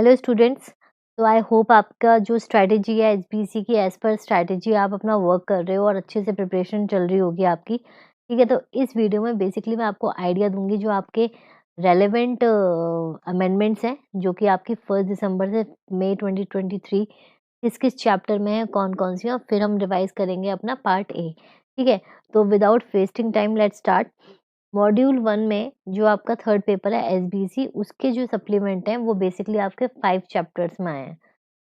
Hello students. तो I hope आपका जो स्ट्रैटेजी है एचबीसी की एज पर स्ट्रैटेजी आप अपना वर्क कर रहे हो और अच्छे से प्रिपरेशन चल रही होगी आपकी। ठीक है, तो इस वीडियो में बेसिकली मैं आपको आइडिया दूंगी जो आपके रेलेवेंट अमेंडमेंट्स हैं जो कि आपकी 1 दिसंबर से मई 2023 किस किस चैप्टर में है, कौन कौन सी, और फिर हम रिवाइज करेंगे अपना पार्ट ए। ठीक है, तो without wasting time let's start. Module 1 में जो आपका थर्ड पेपर है एसबीसी, उसके जो सप्लीमेंट हैं वो बेसिकली आपके 5 चैप्टर्स में आए हैं।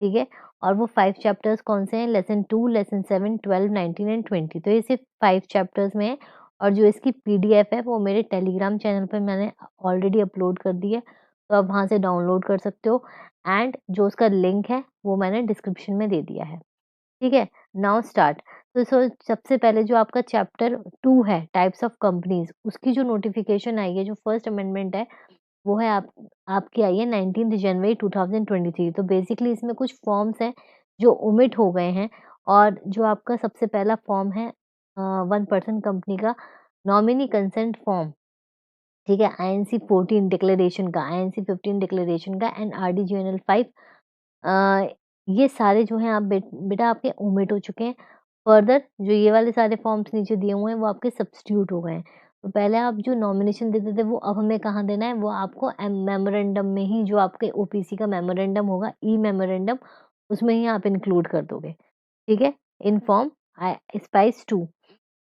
ठीक है, और वो 5 चैप्टर्स कौन से हैं? Lesson 2, lesson 7, 12, 19 and 20। तो ये सिर्फ 5 चैप्टर्स में है और जो इसकी पीडीएफ है वो मेरे टेलीग्राम चैनल पर मैंने ऑलरेडी अपलोड कर दी है, तो आप वहाँ से डाउनलोड कर सकते हो। एंड जो उसका लिंक है वो मैंने डिस्क्रिप्शन में दे दिया है। ठीक है, नाउ स्टार्ट। तो सबसे पहले जो आपका चैप्टर 2 है टाइप्स ऑफ कंपनीज, उसकी जो नोटिफिकेशन आई है, जो फर्स्ट अमेंडमेंट है वो है आपकी आई है 19 जनवरी 2023। तो बेसिकली इसमें कुछ फॉर्म्स हैं जो ओमिट हो गए हैं, और जो आपका सबसे पहला फॉर्म है 1% कंपनी का नॉमिनी कंसेंट फॉर्म। ठीक है, आईएनसी 14 डिक्लेरेशन का, आईएनसी 15 डिक्लेरेशन का एंड आरडीजीएनएल 5। ये सारे जो हैं आप बेटा आपके ओमिट हो चुके हैं। फर्दर जो ये वाले सारे फॉर्म्स नीचे दिए हुए हैं वो आपके सब्स्टिट्यूट हो गए हैं। तो पहले आप जो नॉमिनेशन देते थे वो अब हमें कहाँ देना है? वो आपको मेमोरेंडम में ही, जो आपके ओपीसी का मेमोरेंडम होगा, ई मेमोरेंडम, उसमें ही आप इंक्लूड कर दोगे। ठीक है, in form spice 2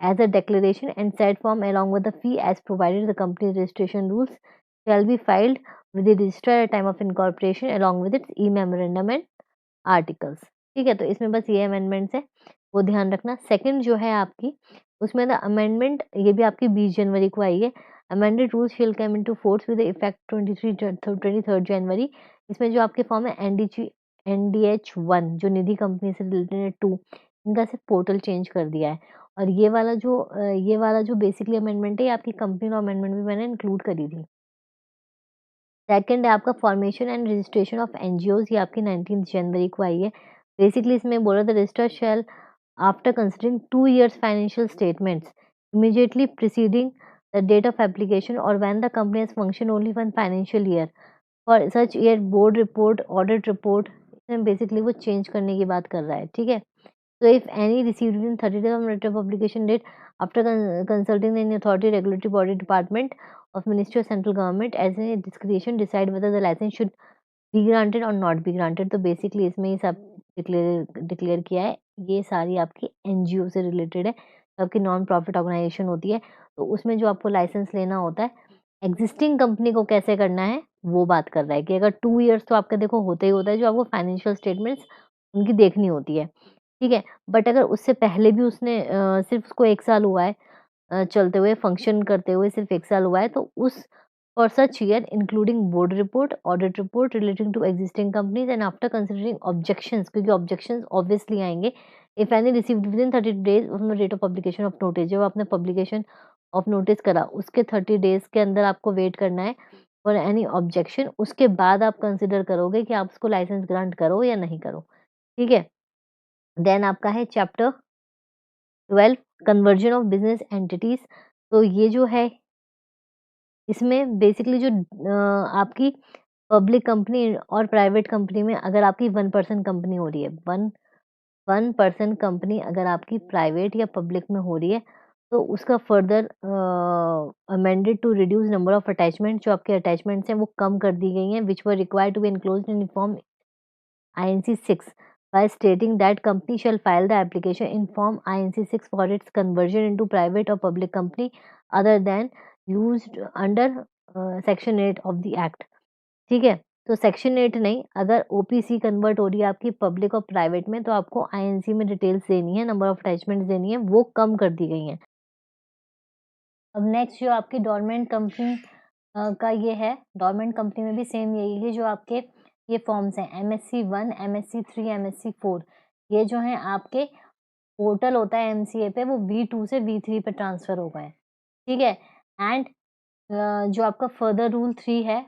as a declaration and said form along with the fee as provided the company's registration rules shall be filed with the registrar at time of incorporation along with its e-memorandum and articles. ठीक है, तो इसमें बस ये amendments है, वो ध्यान रखना। सेकंड जो है आपकी, उसमें द अमेंडमेंट, ये भी आपकी 20 जनवरी को आई है। अमेंडेड रूल्स शिल come into force with effect 23 जनवरी। इसमें जो आपके फॉर्म है एनडीएच 1 जो निधि कंपनी से रिलेटेड है 2, इनका सिर्फ पोर्टल चेंज कर दिया है। और ये वाला जो बेसिकली अमेंडमेंट है, ये आपकी कंपनी लॉ अमेंडमेंट भी मैंने इंक्लूड करी थी। सेकंड है आपका formation and registration of NGOs, ये आपकी 19 जनवरी को आई है। बेसिकली इसमें बोला था register shall after considering 2 years financial statements immediately preceding the date of application और when the company has function only 1 financial year for such year board report audit report. इसमें basically वो चेंज करने की बात कर रहा है। ठीक है, so if any received within 30 days from date of publication date after consulting the authority regulatory body department of Ministry of Central Government as a discretion decide whether the license should be granted or not be granted। तो basically इसमें ये सब declare किया है। ये सारी आपकी NGO से रिलेटेड है, आपकी नॉन प्रॉफिट ऑर्गेनाइजेशन होती है। तो उसमें जो आपको लाइसेंस लेना होता है, एग्जिस्टिंग कंपनी को कैसे करना है वो बात कर रहा है कि अगर 2 इयर्स तो आपका देखो होता ही होता है, जो आपको फाइनेंशियल स्टेटमेंट्स उनकी देखनी होती है। ठीक है, बट अगर उससे पहले भी उसने सिर्फ उसको 1 साल हुआ है चलते हुए, फंक्शन करते हुए सिर्फ 1 साल हुआ है, तो उस for such year including board report, audit report relating to existing companies and after considering objections, क्योंकि ऑब्जेक्शंस ऑब्वियसली आएंगे, if any received within 30 days from the date of publication of notice. जब आपने पब्लिकेशन ऑफ नोटिस करा उसके 30 days के अंदर आपको wait करना है फॉर एनी ऑब्जेक्शन। उसके बाद आप कंसिडर करोगे कि आप उसको लाइसेंस ग्रांट करो या नहीं करो। ठीक है, देन आपका है chapter 12 conversion of business entities. तो ये जो है, इसमें बेसिकली जो आपकी पब्लिक कंपनी और प्राइवेट कंपनी में अगर आपकी 1% कंपनी हो रही है, 1% कंपनी अगर आपकी प्राइवेट या पब्लिक में हो रही है, तो उसका further amended to reduce number of attachment, जो आपके अटैचमेंट्स हैं वो कम कर दी गई हैं, which were required to be enclosed in form INC 6 by stating that company shall file the application in Form INC 6 for its conversion into private or public company other than used under Section 8 of the Act। ठीक है, तो section 8 नहीं, अगर OPC convert हो रही है आपकी public और प्राइवेट में, तो आपको आईएनसी में डिटेल्स देनी है, नंबर ऑफ अटैचमेंट्स देनी है, वो कम कर दी गई हैं। अब नेक्स्ट जो आपकी डोरमेंट कंपनी का ये है, डोरमेंट कंपनी में भी सेम यही है, जो आपके ये फॉर्म्स हैं MSc 1, MSc 3, MSc 4। ये जो हैं आपके पोर्टल होता है MCA पे, वो V2 से V3 पे ट्रांसफर हो गए। ठीक है, एंड जो आपका फर्दर रूल 3 है,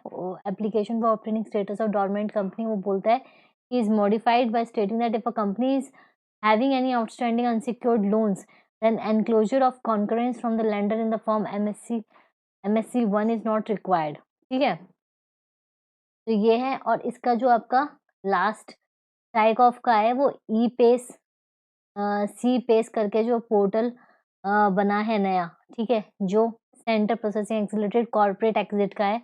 application for obtaining status of dormant company, वो बोलता है कि is modified by stating that if a company is having any outstanding unsecured loans then enclosure of concurrence from the lender in the form MSc 1 is not required। ठीक है, तो ये है, और इसका जो आपका लास्ट स्ट्राइक ऑफ का है वो ई पेस सी पेस करके जो पोर्टल बना है नया, ठीक है, जो centre processing accelerated corporate exit का है,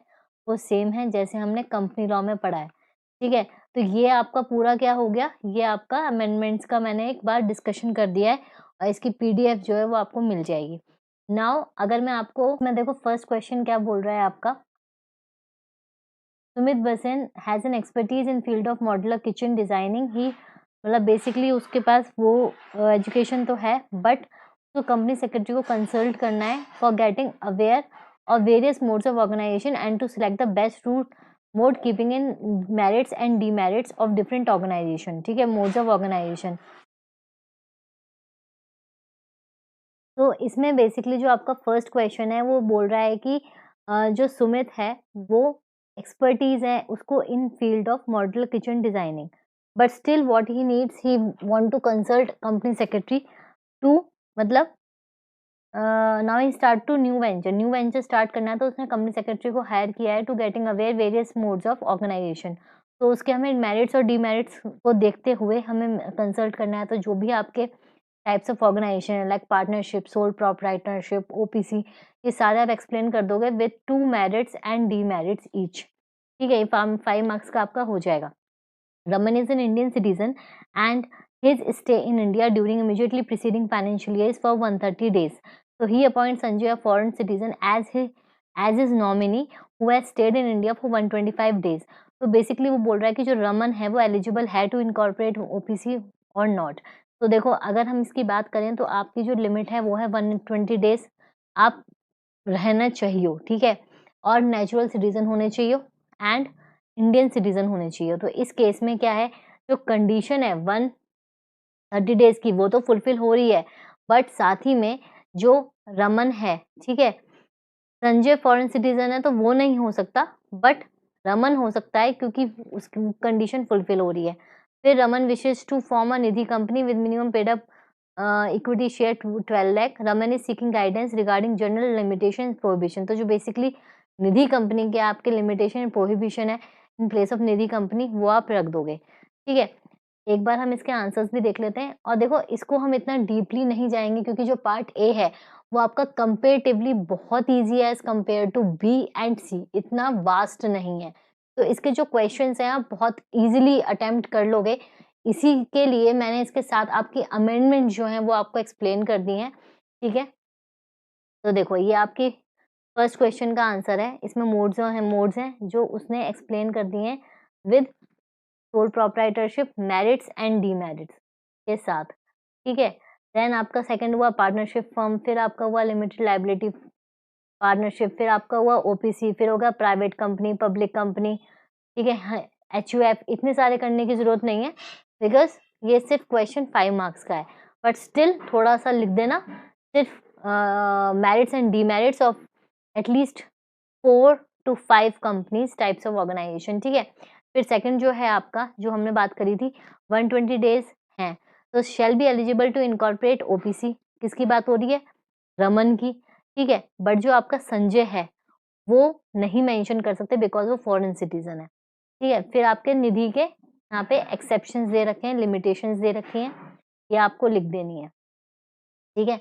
वो सेम है जैसे हमने कंपनी लॉ में पढ़ा है, ठीक है। तो ये आपका पूरा क्या हो गया, ये आपका अमेंडमेंट्स का मैंने एक बार डिस्कशन कर दिया है और इसकी पीडीएफ जो है वो आपको मिल जाएगी। नाउ अगर मैं देखो फर्स्ट क्वेश्चन क्या बोल रहा है आपका, Sumit Basen has an expertise in field of modular kitchen designing. ही मतलब बेसिकली उसके पास वो एजुकेशन तो है, बट तो कंपनी सेक्रेटरी को कंसल्ट करना है for getting aware of various modes of organization and to select the best route mode keeping in merits and demerits of different organization, ठीक है, मोड्स ऑफ ऑर्गेनाइजेशन। तो इसमें बेसिकली जो आपका फर्स्ट क्वेश्चन है वो बोल रहा है कि जो सुमित है वो एक्सपर्टीज है उसको in field of modular kitchen designing, but still what he needs, he want to consult company secretary to, मतलब now he start to new venture start करना है, तो उसने कंपनी सेक्रेटरी को हायर किया है to getting aware various modes of organization. तो उसके हमें मेरिट्स और डीमेरिट्स को देखते हुए हमें कंसल्ट करना है। तो जो भी आपके types of organization like partnership, sole proprietorship, OPC, ये सारे आप एक्सप्लेन कर दोगे with 2 merits and demerits each, ठीक है। ये 5 मार्क्स का आपका हो जाएगा। Raman is an Indian citizen and his stay in India during immediately preceding financial year is for 130 days. So he appoints Sanjay, a foreign citizen, as his nominee who has stayed in India for 125 days. तो basically वो बोल रहा है कि जो रमन है वो eligible है टू इनकॉर्पोरेट ओपीसी और नॉट। तो देखो अगर हम इसकी बात करें तो आपकी जो लिमिट है वो है 120 डेज आप रहना चाहिए, ठीक है, और नेचुरल सिटीजन होने चाहिए एंड इंडियन सिटीजन होने चाहिए। तो इस केस में क्या है, जो कंडीशन है 130 डेज की वो तो फुलफिल हो रही है, बट साथ ही में जो रमन है, ठीक है, संजय फॉरेन सिटीजन है तो वो नहीं हो सकता, बट रमन हो सकता है क्योंकि उसकी कंडीशन फुलफिल हो रही है। फिर Raman wishes to form a nidhi company with minimum paid up equity share 12 lakh. Raman is seeking guidance regarding general limitation prohibition. तो जो बेसिकली निधि कंपनी के आपके लिमिटेशन प्रोहिबिशन है in place of Nidhi company, वो आप रख दोगे, ठीक है। एक बार हम इसके आंसर्स भी देख लेते हैं, और देखो इसको हम इतना डीपली नहीं जाएंगे क्योंकि जो पार्ट ए है वो आपका कंपेरेटिवली बहुत इजी है as compare to B and C, इतना वास्ट नहीं है। तो इसके जो क्वेश्चंस हैं आप बहुत इजीली अटेम्प्ट कर लोगे। इसी के लिए मैंने इसके साथ आपकी अमेंडमेंट जो है वो आपको एक्सप्लेन कर दी है, ठीक है। तो देखो ये आपकी फर्स्ट क्वेश्चन का आंसर है। इसमें मोड्स हैं जो उसने एक्सप्लेन कर दिए हैं with sole proprietorship, merits and demerits के साथ, ठीक है। देन आपका सेकंड हुआ पार्टनरशिप फर्म, फिर आपका हुआ लिमिटेड लायबिलिटी पार्टनरशिप, फिर आपका हुआ ओपीसी, फिर होगा प्राइवेट कंपनी, पब्लिक कंपनी, ठीक है, एचयूएफ। इतने सारे करने की जरूरत नहीं है बिकॉज ये सिर्फ क्वेश्चन 5 मार्क्स का है, बट स्टिल थोड़ा सा लिख देना, सिर्फ merits and demerits of at least 4 to 5 companies types of organization, ठीक है। फिर सेकंड जो है आपका, जो हमने बात करी थी 120 डेज हैं, तो shall be eligible to incorporate OPC, किसकी बात हो रही है, रमन की, ठीक है। बट जो आपका संजय है वो नहीं मेंशन कर सकते बिकॉज वो फॉरेन सिटीजन है, ठीक है। फिर आपके निधि के यहाँ पे एक्सेप्शंस दे रखे हैं, लिमिटेशंस दे रखी हैं, ये आपको लिख देनी है, ठीक है।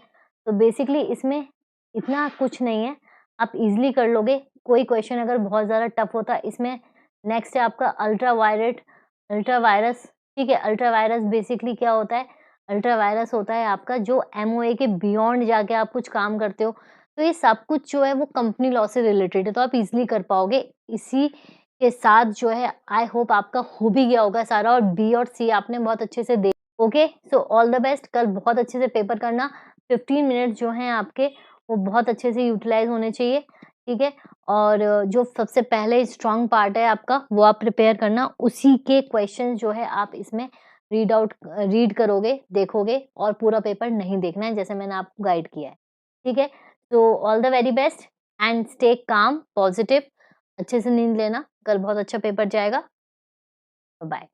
तो बेसिकली इसमें इतना कुछ नहीं है, आप इजीली कर लोगे। कोई क्वेश्चन अगर बहुत ज़्यादा टफ होता है इसमें, नेक्स्ट है आपका अल्ट्रा वायरस, ठीक है। अल्ट्रा वायरस बेसिकली क्या होता है, अल्ट्रा वायरस होता है आपका जो एमओए के बियॉन्ड जाके आप कुछ काम करते हो, तो ये सब कुछ जो है वो कंपनी लॉ से रिलेटेड है, तो आप इजीली कर पाओगे। इसी के साथ जो है आई होप आपका हो भी गया होगा सारा, और बी और सी आपने बहुत अच्छे से देख। Okay, so all the best, कल बहुत अच्छे से पेपर करना। 15 मिनट जो हैं आपके वो बहुत अच्छे से यूटिलाइज होने चाहिए, ठीक है। और जो सबसे पहले स्ट्रॉन्ग पार्ट है आपका वो आप प्रिपेयर करना, उसी के क्वेश्चन जो है आप इसमें रीड करोगे, देखोगे, और पूरा पेपर नहीं देखना है जैसे मैंने आपको गाइड किया है, ठीक है। तो all the very best and stay calm, positive, अच्छे से नींद लेना, कल बहुत अच्छा पेपर जाएगा। बाय।